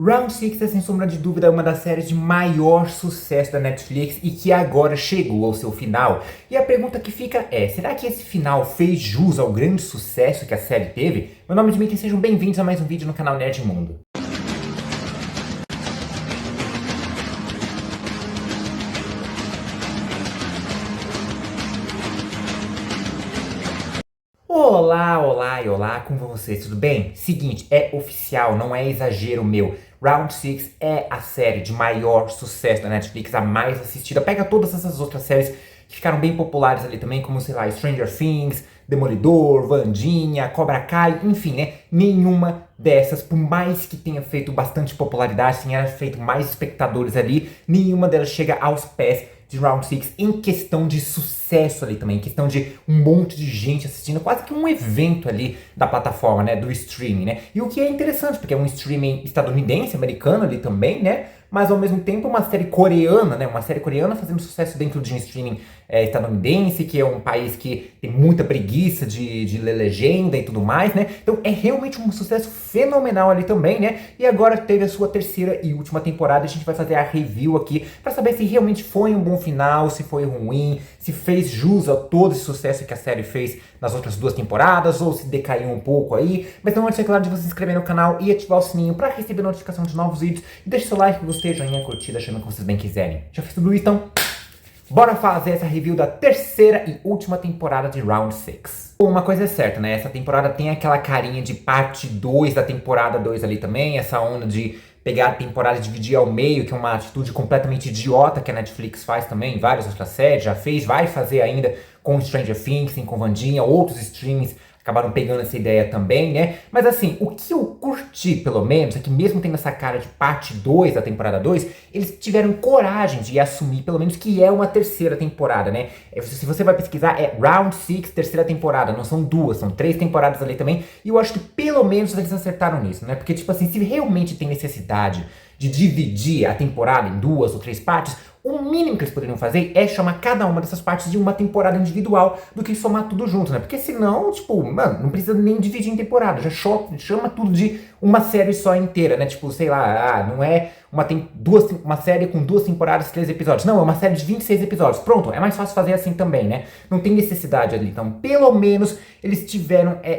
Round Six é sem sombra de dúvida uma das séries de maior sucesso da Netflix e que agora chegou ao seu final. E a pergunta que fica é, será que esse final fez jus ao grande sucesso que a série teve? Meu nome é Dmitry e sejam bem-vindos a mais um vídeo no canal Nerd Mundo. Olá, como vão vocês? Tudo bem? Seguinte, é oficial, não é exagero meu. Round Six é a série de maior sucesso da Netflix, a mais assistida. Pega todas essas outras séries que ficaram bem populares ali também, como, sei lá, Stranger Things, Demolidor, Wandinha, Cobra Kai, enfim, né? Nenhuma dessas, por mais que tenha feito bastante popularidade, tenha feito mais espectadores ali, nenhuma delas chega aos pés de Round Six em questão de sucesso ali também, em questão de um monte de gente assistindo, quase que um evento ali da plataforma, né, do streaming, né? E o que é interessante, porque é um streaming estadunidense, americano ali também, né? Mas ao mesmo tempo uma série coreana, né? Uma série coreana fazendo sucesso dentro de um streaming estadunidense, que é um país que tem muita preguiça de ler legenda e tudo mais, né? Então é realmente um sucesso fenomenal ali também, né? E agora teve a sua terceira e última temporada, a gente vai fazer a review aqui para saber se realmente foi um bom final, se foi ruim, se fez jus a todo esse sucesso que a série fez nas outras duas temporadas, ou se decaiu um pouco aí. Mas não antes, é claro, de você se inscrever no canal e ativar o sininho para receber notificação de novos vídeos. E deixa seu like, gostei, joinha, curtida, achando que vocês bem quiserem. Já fez tudo isso, então bora fazer essa review da terceira e última temporada de Round Six. Uma coisa é certa, né? Essa temporada tem aquela carinha de parte 2 da temporada 2 ali também, essa onda de pegar a temporada e dividir ao meio, que é uma atitude completamente idiota que a Netflix faz também, várias outras séries, já fez, vai fazer ainda com Stranger Things, com Wandinha, outros streamings acabaram pegando essa ideia também, né? Mas assim, o que eu curti, pelo menos, é que mesmo tendo essa cara de parte 2 da temporada 2, eles tiveram coragem de assumir, pelo menos, que é uma terceira temporada, né? Se você vai pesquisar, é Round Six, terceira temporada, não são duas, são 3 temporadas ali também, e eu acho que pelo menos eles acertaram nisso, né? Porque, tipo assim, se realmente tem necessidade de dividir a temporada em 2 ou 3 partes, o mínimo que eles poderiam fazer é chamar cada uma dessas partes de uma temporada individual do que somar tudo junto, né? Porque senão, tipo, mano, não precisa nem dividir em temporada, já chama tudo de uma série só inteira, né? Tipo, sei lá, não é uma série com 2 temporadas, 3 episódios. Não, é uma série de 26 episódios. Pronto, é mais fácil fazer assim também, né? Não tem necessidade ali. Então, pelo menos, eles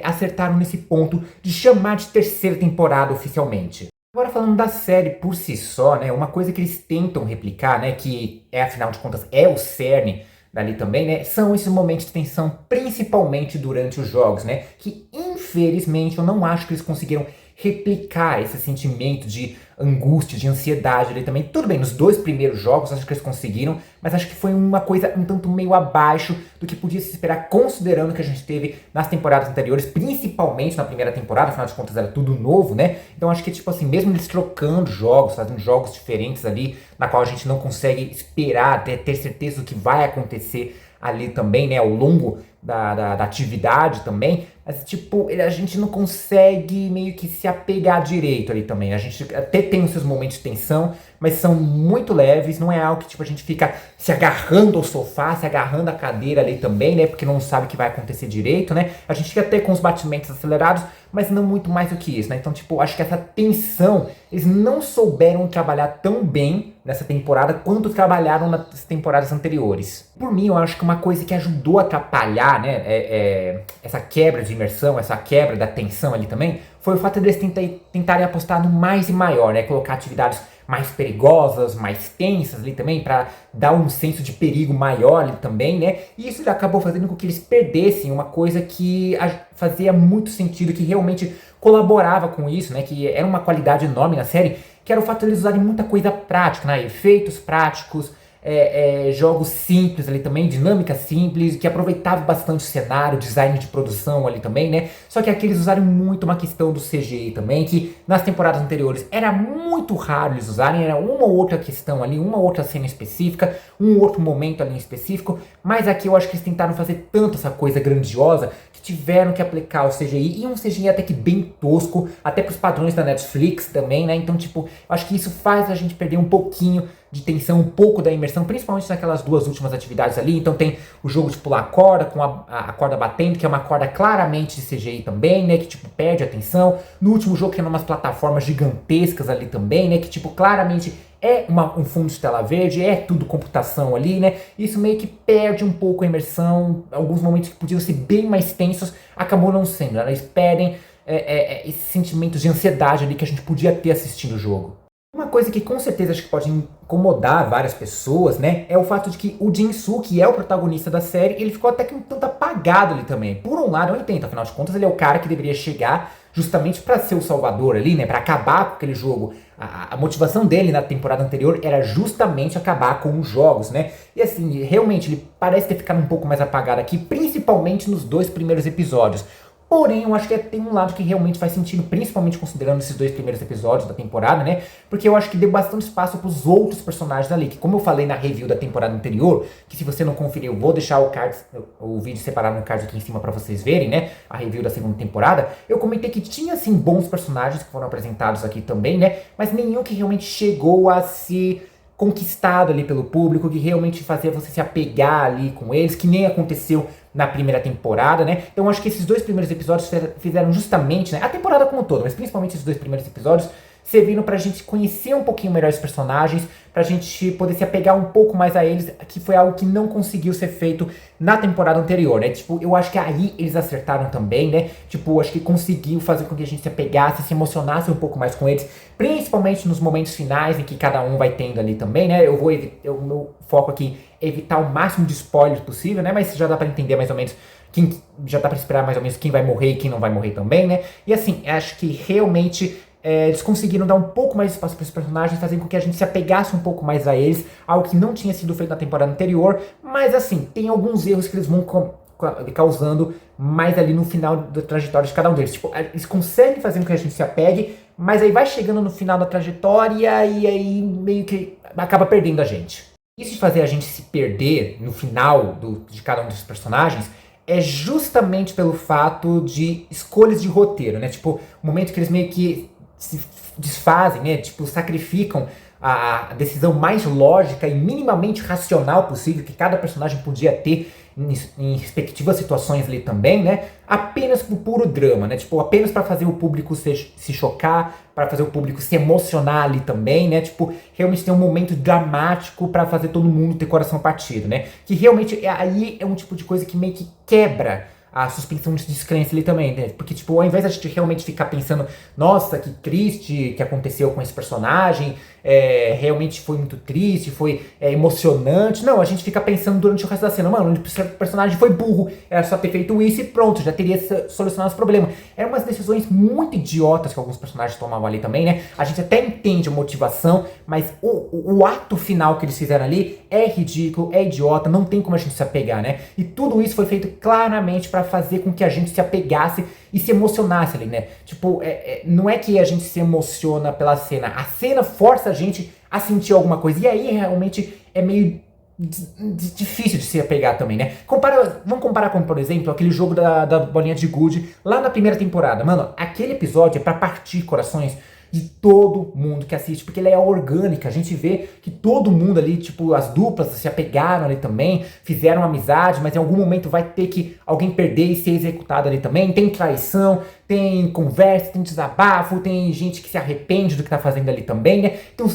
acertaram nesse ponto de chamar de terceira temporada oficialmente. Agora falando da série por si só, né, uma coisa que eles tentam replicar, né, que afinal de contas é o cerne dali também, né, são esses momentos de tensão, principalmente durante os jogos, né, que infelizmente eu não acho que eles conseguiram replicar esse sentimento de angústia, de ansiedade ali também. Tudo bem, nos 2 primeiros jogos acho que eles conseguiram, mas acho que foi uma coisa um tanto meio abaixo do que podia se esperar, considerando que a gente teve nas temporadas anteriores, principalmente na primeira temporada, afinal de contas era tudo novo, né? Então acho que, tipo assim, mesmo eles trocando jogos, fazendo jogos diferentes ali, na qual a gente não consegue esperar, ter certeza do que vai acontecer ali também, né, ao longo da atividade também, mas tipo, a gente não consegue meio que se apegar direito ali também. A gente até tem os seus momentos de tensão, mas são muito leves, não é algo que tipo a gente fica se agarrando ao sofá, se agarrando à cadeira ali também, né, porque não sabe o que vai acontecer direito, né? A gente fica até com os batimentos acelerados, mas não muito mais do que isso, né? Então, tipo, acho que essa tensão, eles não souberam trabalhar tão bem nessa temporada quanto trabalharam nas temporadas anteriores. Por mim, eu acho que uma coisa que ajudou a atrapalhar, né, essa quebra de imersão, essa quebra da tensão ali também, foi o fato de eles tentarem apostar no mais e maior, né? Colocar atividades mais perigosas, mais tensas ali também, para dar um senso de perigo maior ali também, né? E isso acabou fazendo com que eles perdessem uma coisa que fazia muito sentido, que realmente colaborava com isso, né? Que era uma qualidade enorme na série, que era o fato de eles usarem muita coisa prática, né? Efeitos práticos, jogos simples ali também, dinâmica simples, que aproveitava bastante o cenário, design de produção ali também, né? Só que aqui eles usaram muito uma questão do CGI também, que nas temporadas anteriores era muito raro eles usarem, era uma ou outra questão ali, uma outra cena específica, um outro momento ali em específico, mas aqui eu acho que eles tentaram fazer tanto essa coisa grandiosa que tiveram que aplicar o CGI, e um CGI até que bem tosco, até pros padrões da Netflix também, né? Então, tipo, eu acho que isso faz a gente perder um pouquinho de tensão, um pouco da imersão, principalmente naquelas duas últimas atividades ali. Então tem o jogo de pular corda, com a corda batendo, que é uma corda claramente de CGI também, né, que tipo perde a atenção. No último jogo que é umas plataformas gigantescas ali também, né, que tipo claramente é um fundo de tela verde, é tudo computação ali, né? Isso meio que perde um pouco a imersão. Alguns momentos que podiam ser bem mais tensos, acabou não sendo, né? Eles perdem esses sentimentos de ansiedade ali que a gente podia ter assistindo o jogo. Uma coisa que com certeza acho que pode incomodar várias pessoas, né, é o fato de que o Jin-Soo, que é o protagonista da série, ele ficou até que um tanto apagado ali também. Por um lado, eu entendo, afinal de contas, ele é o cara que deveria chegar justamente para ser o salvador ali, né, para acabar com aquele jogo. A motivação dele na temporada anterior era justamente acabar com os jogos, né? E assim, realmente ele parece ter ficado um pouco mais apagado aqui, principalmente nos 2 primeiros episódios. Porém, eu acho que tem um lado que realmente faz sentido, principalmente considerando esses 2 primeiros episódios da temporada, né? Porque eu acho que deu bastante espaço para os outros personagens ali, que como eu falei na review da temporada anterior, que se você não conferiu, eu vou deixar o vídeo separado no card aqui em cima para vocês verem, né? A review da segunda temporada, eu comentei que tinha, sim, bons personagens que foram apresentados aqui também, né? Mas nenhum que realmente chegou a se conquistado ali pelo público, que realmente fazia você se apegar ali com eles, que nem aconteceu na primeira temporada, né? Então acho que esses 2 primeiros episódios fizeram justamente, né? A temporada como um todo, mas principalmente esses 2 primeiros episódios, servindo pra gente conhecer um pouquinho melhor os personagens, pra gente poder se apegar um pouco mais a eles, que foi algo que não conseguiu ser feito na temporada anterior, né? Tipo, eu acho que aí eles acertaram também, né? Tipo, acho que conseguiu fazer com que a gente se apegasse, se emocionasse um pouco mais com eles, principalmente nos momentos finais em que cada um vai tendo ali também, né? O meu foco aqui é evitar o máximo de spoilers possível, né? Mas já dá pra entender mais ou menos já dá pra esperar mais ou menos quem vai morrer e quem não vai morrer também, né? E assim, acho que realmente eles conseguiram dar um pouco mais de espaço para os personagens, fazendo com que a gente se apegasse um pouco mais a eles, algo que não tinha sido feito na temporada anterior, mas assim, tem alguns erros que eles vão causando mais ali no final da trajetória de cada um deles. Tipo, eles conseguem fazer com que a gente se apegue, mas aí vai chegando no final da trajetória e aí meio que acaba perdendo a gente. Isso de fazer a gente se perder no final de cada um dos personagens é justamente pelo fato de escolhas de roteiro, né? Tipo, o momento que eles meio que se desfazem, né? Tipo, sacrificam a decisão mais lógica e minimamente racional possível que cada personagem podia ter em respectivas situações ali também, né? Apenas por puro drama, né? Tipo, apenas para fazer o público se chocar, para fazer o público se emocionar ali também, né? Tipo, realmente tem um momento dramático para fazer todo mundo ter coração partido, né? Que realmente aí é um tipo de coisa que meio que quebra a suspensão de descrença ali também, né? Porque, tipo, ao invés de a gente realmente ficar pensando, nossa, que triste que aconteceu com esse personagem, realmente foi muito triste, foi emocionante. Não, a gente fica pensando durante o resto da cena, mano, o personagem foi burro, era só ter feito isso e pronto, já teria solucionado os problemas. Eram umas decisões muito idiotas que alguns personagens tomavam ali também, né? A gente até entende a motivação, mas o ato final que eles fizeram ali é ridículo, é idiota, não tem como a gente se apegar, né? E tudo isso foi feito claramente pra fazer com que a gente se apegasse e se emocionasse ali, né? Tipo, não é que a gente se emociona pela cena, a cena força a gente a sentir alguma coisa, e aí realmente é meio difícil de se apegar também, né? Vamos comparar com, por exemplo, aquele jogo da bolinha de gude lá na primeira temporada. Mano, aquele episódio é pra partir corações de todo mundo que assiste, porque ele é orgânica, a gente vê que todo mundo ali, tipo, as duplas se apegaram ali também, fizeram amizade, mas em algum momento vai ter que alguém perder e ser executado ali também, tem traição, tem conversa, tem desabafo, tem gente que se arrepende do que tá fazendo ali também, né? Então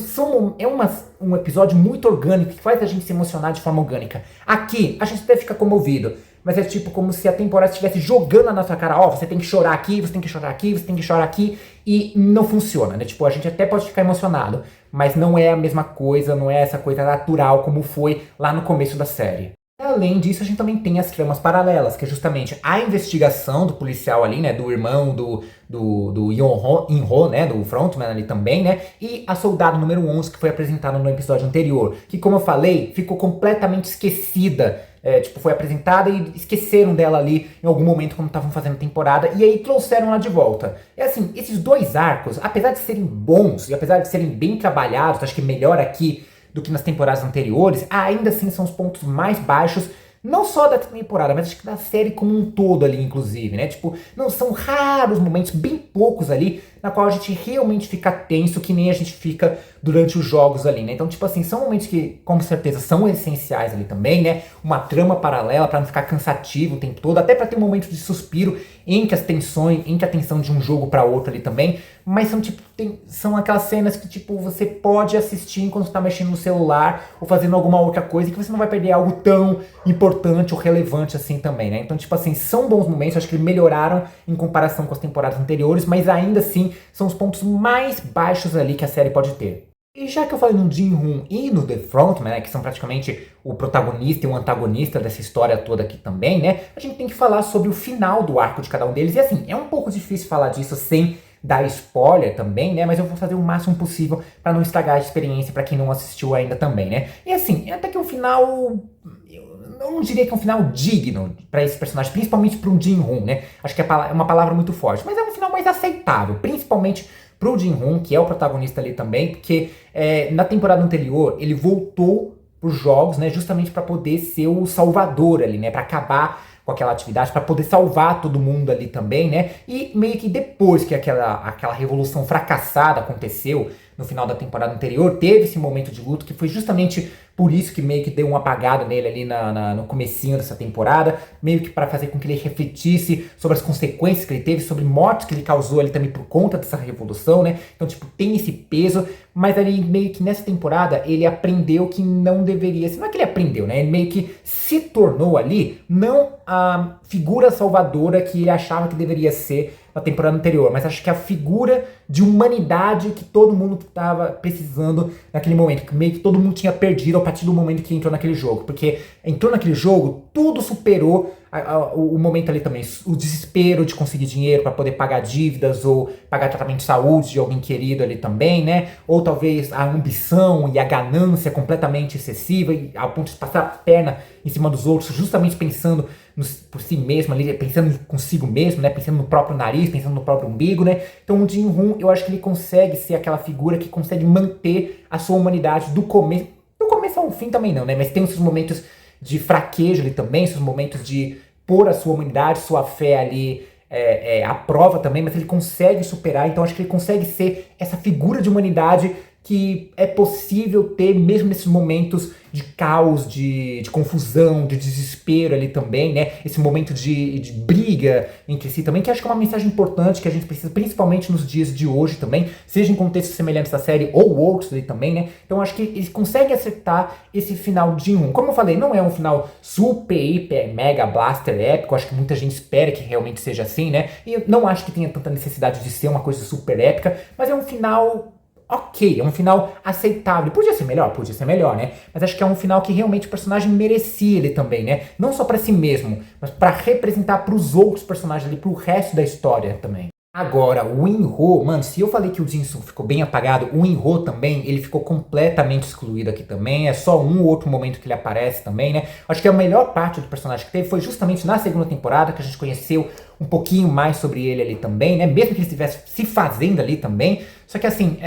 um episódio muito orgânico, que faz a gente se emocionar de forma orgânica. Aqui, a gente até fica comovido, mas é tipo como se a temporada estivesse jogando na nossa cara, ó, você tem que chorar aqui, você tem que chorar aqui, você tem que chorar aqui, e não funciona, né? Tipo, a gente até pode ficar emocionado, mas não é a mesma coisa, não é essa coisa natural como foi lá no começo da série. Além disso, a gente também tem as tramas paralelas, que é justamente a investigação do policial ali, né, do irmão do In-ho, né, do frontman ali também, né, e a soldado número 11, que foi apresentada no episódio anterior, que, como eu falei, ficou completamente esquecida, tipo, foi apresentada e esqueceram dela ali em algum momento quando estavam fazendo a temporada, e aí trouxeram ela de volta. É assim, esses 2 arcos, apesar de serem bons, e apesar de serem bem trabalhados, acho que melhor aqui do que nas temporadas anteriores, ainda assim são os pontos mais baixos, não só da temporada, mas acho que da série como um todo ali, inclusive, né? Tipo, não são raros momentos, bem poucos ali, na qual a gente realmente fica tenso, que nem a gente fica durante os jogos ali, né? Então, tipo assim, são momentos que, com certeza, são essenciais ali também, né? Uma trama paralela para não ficar cansativo o tempo todo, até para ter um momento de suspiro entre as tensões, entre a tensão de um jogo para outro ali também. Mas são, tipo, são aquelas cenas que, tipo, você pode assistir enquanto você tá mexendo no celular ou fazendo alguma outra coisa, que você não vai perder algo tão importante ou relevante assim também, né? Então, tipo assim, são bons momentos, acho que melhoraram em comparação com as temporadas anteriores, mas ainda assim são os pontos mais baixos ali que a série pode ter. E já que eu falei no Jin-Hoon e no The Frontman, né, que são praticamente o protagonista e o antagonista dessa história toda aqui também, né, a gente tem que falar sobre o final do arco de cada um deles. E assim, é um pouco difícil falar disso sem dar spoiler também, né, mas eu vou fazer o máximo possível para não estragar a experiência para quem não assistiu ainda também, né. E assim, até que o final, eu não diria que é um final digno para esse personagem, principalmente para o Jin-Hoon, né, acho que é uma palavra muito forte, mas é um final mais aceitável, principalmente pro Jin-Hoon, que é o protagonista ali também, porque na temporada anterior ele voltou pros jogos, né, justamente para poder ser o salvador ali, né, para acabar com aquela atividade, para poder salvar todo mundo ali também, né, e meio que depois que aquela revolução fracassada aconteceu no final da temporada anterior, teve esse momento de luto que foi justamente por isso que meio que deu uma apagada nele ali no comecinho dessa temporada, meio que para fazer com que ele refletisse sobre as consequências que ele teve, sobre mortes que ele causou ali também por conta dessa revolução, né? Então, tipo, tem esse peso, mas ali meio que nessa temporada ele aprendeu que não deveria ser, não é que ele aprendeu, né? Ele meio que se tornou ali não a figura salvadora que ele achava que deveria ser na temporada anterior, mas acho que a figura de humanidade que todo mundo estava precisando naquele momento, que meio que todo mundo tinha perdido a partir do momento que entrou naquele jogo, porque entrou naquele jogo, tudo superou o momento ali também, o desespero de conseguir dinheiro para poder pagar dívidas ou pagar tratamento de saúde de alguém querido ali também, né? Ou talvez a ambição e a ganância completamente excessiva e ao ponto de passar a perna em cima dos outros, justamente pensando por si mesmo ali, pensando consigo mesmo, né? Pensando no próprio nariz, pensando no próprio umbigo, né? Então o Jin-Hoon, eu acho que ele consegue ser aquela figura que consegue manter a sua humanidade do começo ao fim também não, né? Mas tem os seus momentos de fraqueza ali também, seus momentos de pôr a sua humanidade, sua fé ali à prova também, mas ele consegue superar, então acho que ele consegue ser essa figura de humanidade que é possível ter mesmo nesses momentos de caos, de confusão, de desespero ali também, né? Esse momento de briga entre si também, que acho que é uma mensagem importante que a gente precisa, principalmente nos dias de hoje também, seja em contextos semelhantes à série ou outros ali também, né? Então acho que eles conseguem acertar esse final de Jin-Hoon. Como eu falei, não é um final super, hiper, mega blaster épico, acho que muita gente espera que realmente seja assim, né? E eu não acho que tenha tanta necessidade de ser uma coisa super épica, mas é um final ok, é um final aceitável. Podia ser melhor, né? Mas acho que é um final que realmente o personagem merecia ele também, né? Não só pra si mesmo, mas pra representar pros outros personagens ali, pro resto da história também. Agora, o In-Ho, mano, se eu falei que o Jin-Sung ficou bem apagado, o In-Ho também, ele ficou completamente excluído aqui também. É só um ou outro momento que ele aparece também, né? Acho que a melhor parte do personagem que teve foi justamente na segunda temporada, que a gente conheceu um pouquinho mais sobre ele ali também, né? Mesmo que ele estivesse se fazendo ali também. Só que assim,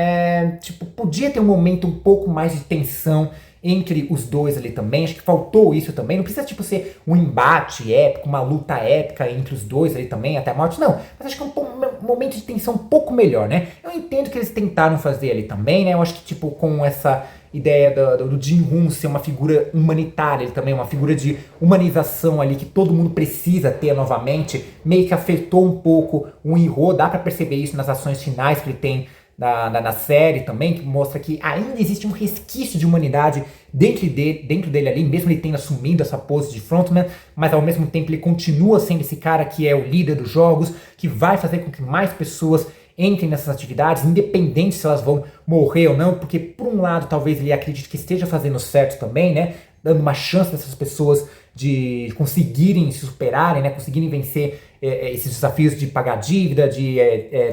tipo, podia ter um momento um pouco mais de tensão entre os dois ali também, acho que faltou isso também, não precisa tipo ser um embate épico, uma luta épica entre os dois ali também, até a morte, não, mas acho que é um momento de tensão um pouco melhor, né, eu entendo que eles tentaram fazer ali também, né, eu acho que tipo com essa ideia do Jin-Hoon ser uma figura humanitária, ele também uma figura de humanização ali que todo mundo precisa ter novamente, meio que afetou um pouco o In-Ho, dá pra perceber isso nas ações finais que ele tem na série também, que mostra que ainda existe um resquício de humanidade dentro dele ali, mesmo ele tendo assumido essa pose de frontman, mas ao mesmo tempo ele continua sendo esse cara que é o líder dos jogos, que vai fazer com que mais pessoas entrem nessas atividades, independente se elas vão morrer ou não, porque por um lado talvez ele acredite que esteja fazendo certo também, né, dando uma chance dessas pessoas de conseguirem se superarem, né, conseguirem vencer esses desafios de pagar dívida, de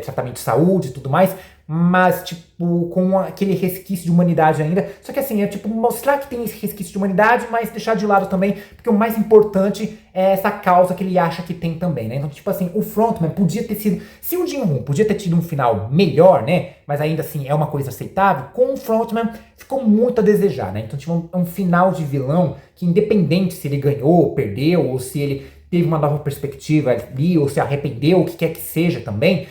tratamento de saúde e tudo mais, mas, tipo, com aquele resquício de humanidade ainda. Só que assim, é tipo, mostrar que tem esse resquício de humanidade, mas deixar de lado também, porque o mais importante é essa causa que ele acha que tem também, né? Então, tipo assim, o Frontman podia ter sido, se o Jin-Hoon podia ter tido um final melhor, né? Mas ainda assim é uma coisa aceitável, com o Frontman ficou muito a desejar, né? Então, tipo, um final de vilão que independente se ele ganhou ou perdeu, ou se ele teve uma nova perspectiva ali, ou se arrependeu, o que quer que seja também,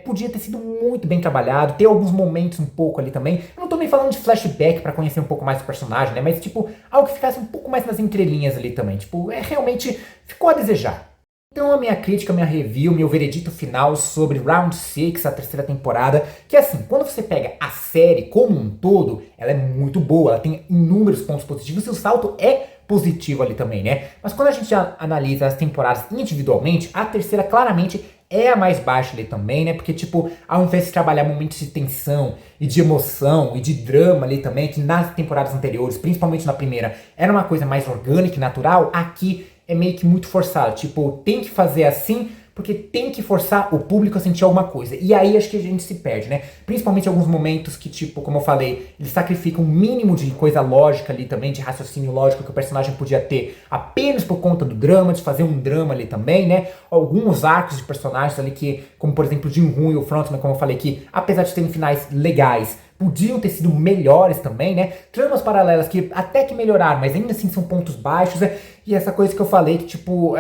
podia ter sido muito bem trabalhado, ter alguns momentos um pouco ali também. Eu não tô nem falando de flashback pra conhecer um pouco mais o personagem, né? Mas, tipo, algo que ficasse um pouco mais nas entrelinhas ali também. Tipo, realmente ficou a desejar. Então a minha crítica, minha review, meu veredito final sobre Round 6, a terceira temporada, que assim, quando você pega a série como um todo, ela é muito boa, ela tem inúmeros pontos positivos e o salto é positivo ali também, né? Mas quando a gente analisa as temporadas individualmente, a terceira claramente é a mais baixa ali também, né? Porque, tipo, ao invés de trabalhar momentos de tensão e de emoção e de drama ali também, que nas temporadas anteriores, principalmente na primeira, era uma coisa mais orgânica e natural, aqui é meio que muito forçado. Tipo, tem que fazer assim porque tem que forçar o público a sentir alguma coisa. E aí acho que a gente se perde, né? Principalmente em alguns momentos que, tipo, como eu falei, eles sacrificam um mínimo de coisa lógica ali também, de raciocínio lógico que o personagem podia ter apenas por conta do drama, de fazer um drama ali também, né? Alguns arcos de personagens ali que, como por exemplo o Jin-Hoon e o Frontman, como eu falei, que apesar de terem finais legais, podiam ter sido melhores também, né? Tramas paralelas que até que melhoraram, mas ainda assim são pontos baixos, né? E essa coisa que eu falei, que tipo,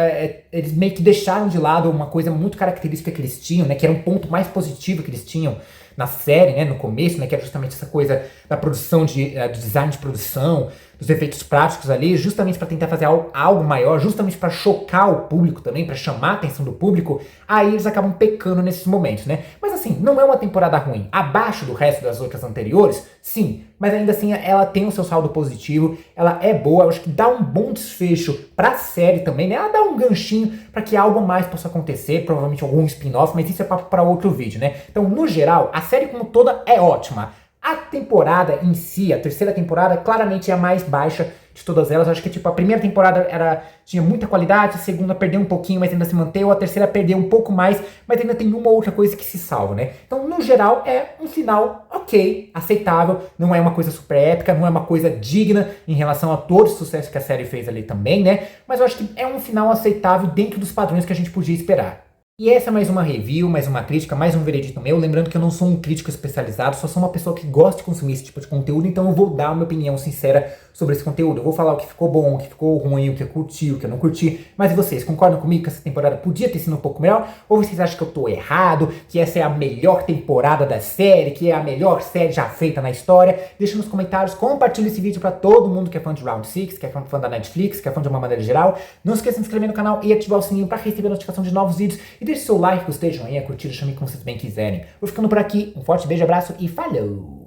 eles meio que deixaram de lado uma coisa muito característica que eles tinham, né? Que era um ponto mais positivo que eles tinham na série, né? No começo, né? Que era justamente essa coisa da produção, do design de produção, dos efeitos práticos ali, justamente para tentar fazer algo maior, justamente para chocar o público também, para chamar a atenção do público, aí eles acabam pecando nesses momentos, né? Mas assim, não é uma temporada ruim. Abaixo do resto das outras anteriores, sim, mas ainda assim ela tem o seu saldo positivo, ela é boa, eu acho que dá um bom desfecho pra série também, né? Ela dá um ganchinho para que algo mais possa acontecer, provavelmente algum spin-off, mas isso é papo para outro vídeo, né? Então, no geral, a série como toda é ótima. A temporada em si, a terceira temporada, claramente é a mais baixa de todas elas. Eu acho que tipo, a primeira temporada tinha muita qualidade, a segunda perdeu um pouquinho, mas ainda se manteve, a terceira perdeu um pouco mais, mas ainda tem uma outra coisa que se salva, né? Então, no geral, é um final ok, aceitável, não é uma coisa super épica, não é uma coisa digna em relação a todo o sucesso que a série fez ali também, né? Mas eu acho que é um final aceitável dentro dos padrões que a gente podia esperar. E essa é mais uma review, mais uma crítica, mais um veredito meu. Lembrando que eu não sou um crítico especializado, só sou uma pessoa que gosta de consumir esse tipo de conteúdo, então eu vou dar uma opinião sincera sobre esse conteúdo. Eu vou falar o que ficou bom, o que ficou ruim, o que eu curti, o que eu não curti. Mas e vocês, concordam comigo que essa temporada podia ter sido um pouco melhor? Ou vocês acham que eu tô errado, que essa é a melhor temporada da série, que é a melhor série já feita na história? Deixa nos comentários, compartilha esse vídeo pra todo mundo que é fã de Round 6, que é fã da Netflix, que é fã de uma maneira geral. Não esqueça de se inscrever no canal e ativar o sininho pra receber a notificação de novos vídeos. E deixe seu like, gostei, joinha, curtida, chame como vocês bem quiserem. Vou ficando por aqui, um forte beijo, abraço e falou!